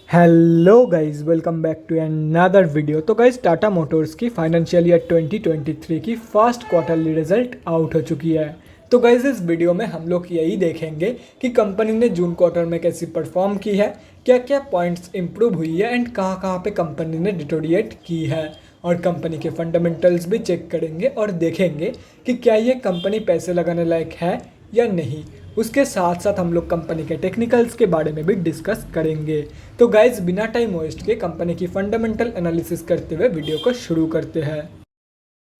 Hello guys, welcome back to another video. तो guys, Tata Motors की financial year 2023 की first quarterly result out हो चुकी है। तो गाइस, इस वीडियो में हम लोग यही देखेंगे कि कंपनी ने जून क्वार्टर में कैसी परफॉर्म की है, क्या क्या पॉइंट्स इंप्रूव हुई है एंड कहाँ कहाँ पे कंपनी ने डिटोरिएट की है। और कंपनी के फंडामेंटल्स भी चेक करेंगे और देखेंगे कि क्या ये कंपनी पैसे लगाने लायक है या नहीं। उसके साथ साथ हम लोग कंपनी के टेक्निकल्स के बारे में भी डिस्कस करेंगे। तो गाइज, बिना टाइम वेस्ट के कंपनी की फंडामेंटल एनालिसिस करते हुए वीडियो को शुरू करते हैं।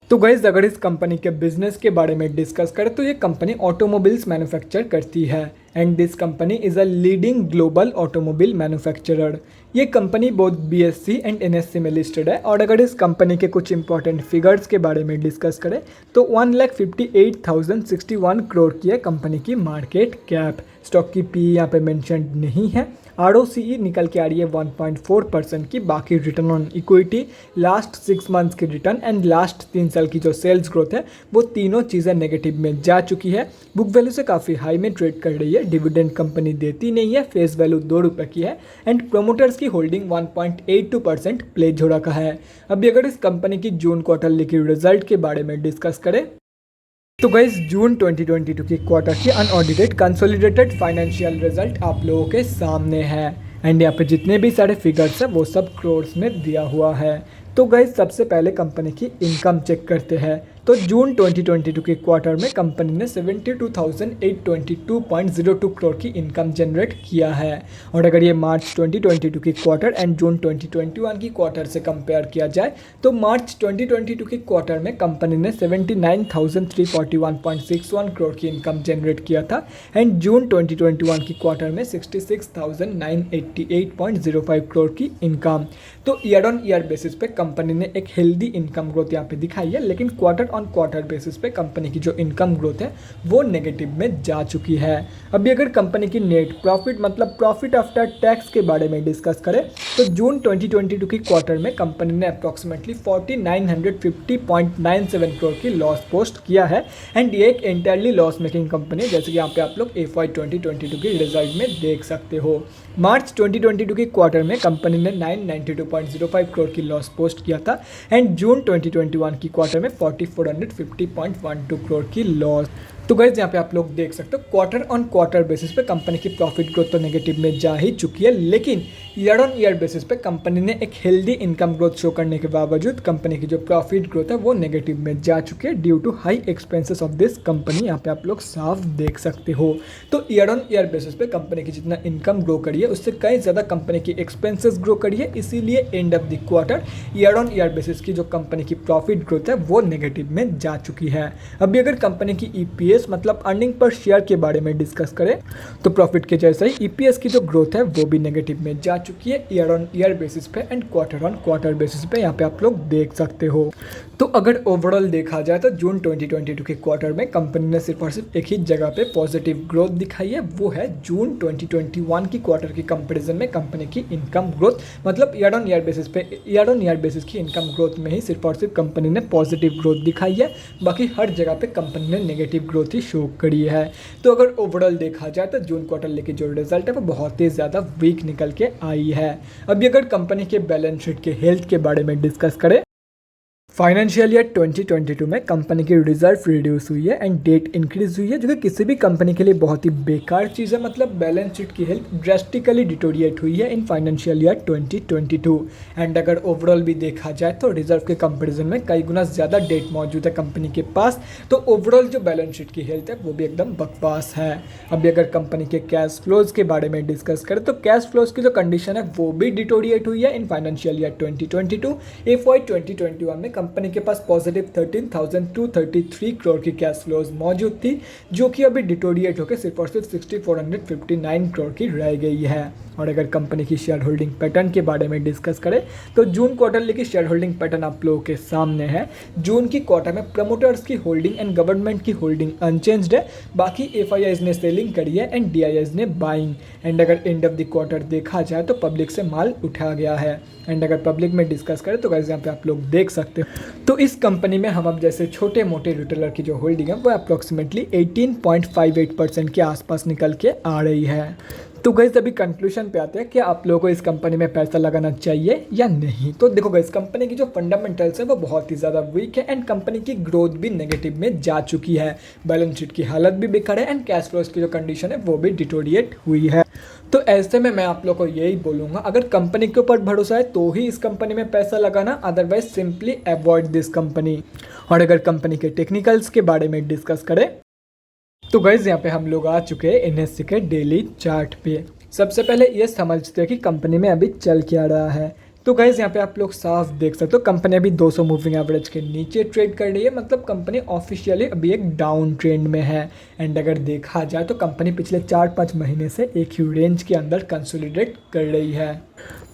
तो गाइज, अगर इस कंपनी के बिजनेस के बारे में डिस्कस करें तो ये कंपनी ऑटोमोबाइल्स मैन्युफैक्चर करती है and this company is a leading global automobile manufacturer. ये कंपनी बहुत बीएससी एंड एनएससी में लिस्टेड है। और अगर इस कंपनी के कुछ इंपॉर्टेंट फिगर्स के बारे में डिस्कस करें तो 1,58,061 करोड़ की है कंपनी की मार्केट कैप। स्टॉक की पी यहाँ पे मेंशन नहीं है। ROCE निकल के आ रही है 1.4% की। बाकी return on equity, last 6 months की रिटर्न एंड लास्ट 3 साल की जो सेल्स ग्रोथ है वो तीनों चीज़ें नेगेटिव में जा चुकी है। बुक वैल्यू से काफ़ी हाई में ट्रेड कर रही है। डिविडेंड कंपनी देती नहीं है। फेस वैल्यू 2 रुपये की है एंड प्रोमोटर्स की होल्डिंग 1.82% प्लेज हो रखा है। अभी अगर इस कंपनी की जून क्वार्टरली की रिजल्ट के बारे में डिस्कस करें तो गाइस, जून 2022 की क्वार्टर की अनऑडिटेड कंसोलिडेटेड फाइनेंशियल रिजल्ट आप लोगों के सामने है एंड यहाँ पे जितने भी सारे फिगर्स हैं वो सब क्रोर्स में दिया हुआ है। तो गाइस, सबसे पहले कंपनी की इनकम चेक करते हैं। तो जून 2022 के क्वार्टर में कंपनी ने 72,822.02 करोड़ की इनकम जनरेट किया है। और अगर ये मार्च 2022 की क्वार्टर एंड जून 2021 की क्वार्टर से कंपेयर किया जाए तो मार्च 2022 की क्वार्टर में कंपनी ने 79,341.61 करोड़ की इनकम जनरेट किया था एंड जून 2021 की क्वार्टर में 66,988.05 करोड़ की इनकम। तो ईयर ऑन ईयर बेसिस पे कंपनी ने एक हेल्दी इनकम ग्रोथ यहाँ पे दिखाई है, लेकिन क्वार्टर ऑन क्वार्टर बेसिस पे कंपनी की जो इनकम ग्रोथ है वो नेगेटिव में जा चुकी है। अभी अगर कंपनी की नेट प्रॉफिट मतलब प्रॉफिट आफ्टर टैक्स के बारे में डिस्कस करें तो जून 2022 की क्वार्टर में कंपनी ने अप्रॉक्सीमेटली 4,950.97 करोड़ की लॉस पोस्ट किया है एंड ये एक एंटायरली लॉस मेकिंग कंपनी है, जैसे कि यहाँ पे आप लोग FY 2022 की रिजल्ट में देख सकते हो। मार्च 2022 की क्वार्टर में कंपनी ने 992.05 करोड़ की लॉस पोस्ट किया था एंड जून 2021 की क्वार्टर में 4,450.12 करोड़ की लॉस। तो गाइस, यहाँ पे आप लोग देख सकते हो क्वार्टर ऑन क्वार्टर बेसिस पे कंपनी की प्रॉफिट ग्रोथ तो नेगेटिव में जा ही चुकी है, लेकिन ईयर ऑन ईयर बेसिस पे कंपनी ने एक हेल्दी इनकम ग्रोथ शो करने के बावजूद कंपनी की जो प्रॉफिट ग्रोथ है वो नेगेटिव में जा चुकी है due to high expenses of this company. यहाँ पे आप लोग साफ देख सकते हो। तो ईयर ऑन ईयर बेसिस पे कंपनी की जितना इनकम ग्रो करी है उससे कहीं ज़्यादा कंपनी की एक्सपेंसेस ग्रो करी है, इसीलिए end of the quarter year on year basis की जो कंपनी की प्रॉफिट ग्रोथ है वो नेगेटिव में जा चुकी है। अभी अगर कंपनी की EPS मतलब अर्निंग पर शेयर के बारे में डिस्कस करें तो प्रॉफिट के जैसा ही EPS की जो ग्रोथ है वो भी नेगेटिव में जा चुकी है ईयर ऑन ईयर बेसिस पे and quarter on quarter basis पे। यहाँ पे आप लोग देख सकते हो। तो अगर ओवरऑल देखा जाए तो जून 2022 के क्वार्टर में कंपनी ने सिर्फ और सिर्फ एक ही जगह पे पॉजिटिव ग्रोथ दिखाई है, वो है जून 2021 की क्वार्टर की कंपैरिजन में कंपनी की इनकम ग्रोथ। मतलब ईयर ऑन ईयर बेसिस पे ईयर ऑन ईयर बेसिस की इनकम ग्रोथ में ही सिर्फ और सिर्फ कंपनी ने पॉजिटिव ग्रोथ दिखाई है, बाकी हर जगह पे कंपनी ने नेगेटिव ग्रोथ ही शो करी है। तो अगर ओवरऑल देखा जाए तो जून क्वार्टर की जो रिजल्ट है वो बहुत ही ज़्यादा वीक निकल के आई है। अभी अगर कंपनी के बैलेंस शीट के हेल्थ के बारे में डिस्कस करें, फाइनेंशियल ईयर 2022 में कंपनी की रिजर्व रिड्यूस हुई है एंड डेट इंक्रीज हुई है, जो कि किसी भी कंपनी के लिए बहुत ही बेकार चीज़ है। मतलब बैलेंस शीट की हेल्थ ड्रेस्टिकली डिटोरिएट हुई है इन फाइनेंशियल ईयर 2022 एंड अगर ओवरऑल भी देखा जाए तो रिजर्व के कंपैरिजन में कई गुना ज़्यादा डेट मौजूद है कंपनी के पास। तो ओवरऑल जो बैलेंस शीट की हेल्थ है वो भी एकदम बकवास है। अभी अगर कंपनी के कैश फ्लोज के बारे में डिस्कस करें तो कैश फ्लोज की जो कंडीशन है वो भी डिटोरिएट हुई है इन फाइनेंशियल ईयर 2022। FY 2021 में कंपनी के पास पॉजिटिव 13,233 करोड़ की कैश फ्लोज मौजूद थी, जो कि अभी डिटोरिएट होकर सिर्फ और सिर्फ 6,459 करोड़ की रह गई है। और अगर कंपनी की शेयर होल्डिंग पैटर्न के बारे में डिस्कस करें तो जून क्वार्टरली की शेयर होल्डिंग पैटर्न आप लोगों के सामने है। जून की क्वार्टर में प्रमोटर्स की होल्डिंग एंड गवर्नमेंट की होल्डिंग अनचेंज्ड है, बाकी FIIs ने सेलिंग करी है एंड DIIs ने बाइंग। एंड अगर एंड ऑफ द क्वार्टर देखा जाए तो पब्लिक से माल उठा गया है एंड अगर पब्लिक में डिस्कस करें तो गाइस, यहाँ पे आप लोग देख सकते हो। तो इस कंपनी में हम अब जैसे छोटे मोटे रिटेलर की जो होल्डिंग है वो अप्रॉक्सीमेटली 18.58% के आसपास निकल के आ रही है। तो गाइस अभी कंक्लूजन पे आते हैं कि आप लोगों को इस कंपनी में पैसा लगाना चाहिए या नहीं। तो देखो गाइस, कंपनी की जो फंडामेंटल्स है वो बहुत ही ज़्यादा वीक है एंड कंपनी की ग्रोथ भी नेगेटिव में जा चुकी है। बैलेंस शीट की हालत भी बेकार है एंड कैश फ्लोज की जो कंडीशन है वो भी डिटोरिएट हुई है। तो ऐसे में मैं आप लोग को यही बोलूँगा, अगर कंपनी के ऊपर भरोसा है तो ही इस कंपनी में पैसा लगाना, otherwise simply avoid this company. और अगर कंपनी के टेक्निकल्स के बारे में डिस्कस करें तो गाइज यहाँ पे हम लोग आ चुके हैं एनएससी के डेली चार्ट पे। सबसे पहले ये समझते हैं कि कंपनी में अभी चल क्या रहा है। तो गाइज यहाँ पे आप लोग साफ देख सकते हो कंपनी अभी 200 मूविंग एवरेज के नीचे ट्रेड कर रही है, मतलब कंपनी ऑफिशियली अभी एक डाउन ट्रेंड में है। एंड अगर देखा जाए तो कंपनी पिछले 4-5 महीने से एक ही रेंज के अंदर कंसोलिडेट कर रही है।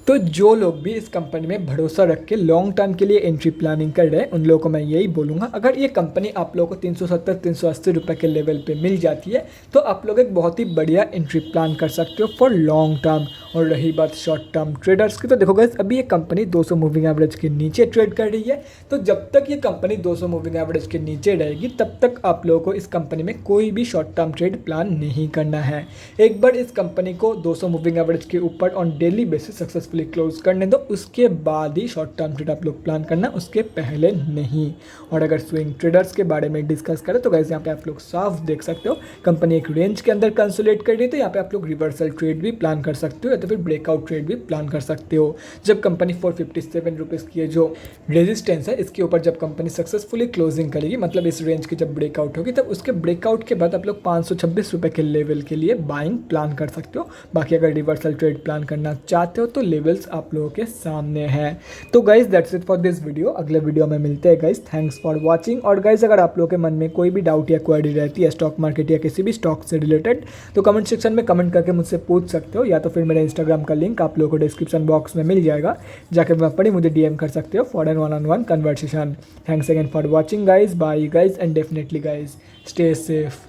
तो जो लोग भी इस कंपनी में भरोसा रख के लॉन्ग टर्म के लिए एंट्री प्लानिंग कर रहे हैं उन लोगों को मैं यही बोलूँगा, अगर ये कंपनी आप लोगों को 370-380 रुपये के लेवल पे मिल जाती है तो आप लोग एक बहुत ही बढ़िया एंट्री प्लान कर सकते हो फॉर लॉन्ग टर्म। और रही बात शॉर्ट टर्म ट्रेडर्स की, तो देखो गाइस अभी ये कंपनी 200 मूविंग एवरेज के नीचे ट्रेड कर रही है। तो जब तक ये कंपनी 200 मूविंग एवरेज के नीचे रहेगी तब तक आप लोगों को इस कंपनी में कोई भी शॉर्ट टर्म ट्रेड प्लान नहीं करना है। एक बार इस कंपनी को 200 मूविंग एवरेज के ऊपर on daily basis successfully close करने दो, उसके बाद ही शॉर्ट टर्म ट्रेड आप लोग प्लान करना, उसके पहले नहीं। और अगर स्विंग ट्रेडर्स के बारे में डिस्कस करें तो गाइस यहाँ पे आप लोग साफ देख सकते हो कंपनी एक रेंज के अंदर कंसोलिडेट कर रही है। तो यहाँ पे आप लोग रिवर्सल ट्रेड भी प्लान कर सकते हो या तो फिर ब्रेकआउट ट्रेड भी प्लान कर सकते हो। जब कंपनी 457 रुपीज़ की जो रेजिस्टेंस है इसके ऊपर जब कंपनी सक्सेसफुली क्लोजिंग करेगी, मतलब इस रेंज की जब ब्रेकआउट होगी, तब उसके ब्रेकआउट के बाद आप लोग 526 रुपये के लेवल के लिए बाइंग प्लान कर सकते हो। बाकी अगर रिवर्सल ट्रेड प्लान करना चाहते हो तो लेवल्स आप लोगों के सामने हैं। तो guys that's it for this video. अगले वीडियो में मिलते हैं गाइज। Thanks for watching. और गाइज अगर आप लोगों के मन में कोई भी डाउट या क्वेरी रहती है स्टॉक मार्केट या किसी भी स्टॉक से रिलेटेड तो कमेंट सेक्शन में कमेंट करके मुझसे पूछ सकते हो, या तो फिर मेरे इंस्टाग्राम का लिंक आप लोगों को डिस्क्रिप्शन बॉक्स में मिल जाएगा, जाकर वहाँ पर ही मुझे डीएम कर सकते हो for an one on one conversation. Thanks again for watching guys. Bye guys and definitely guys stay safe.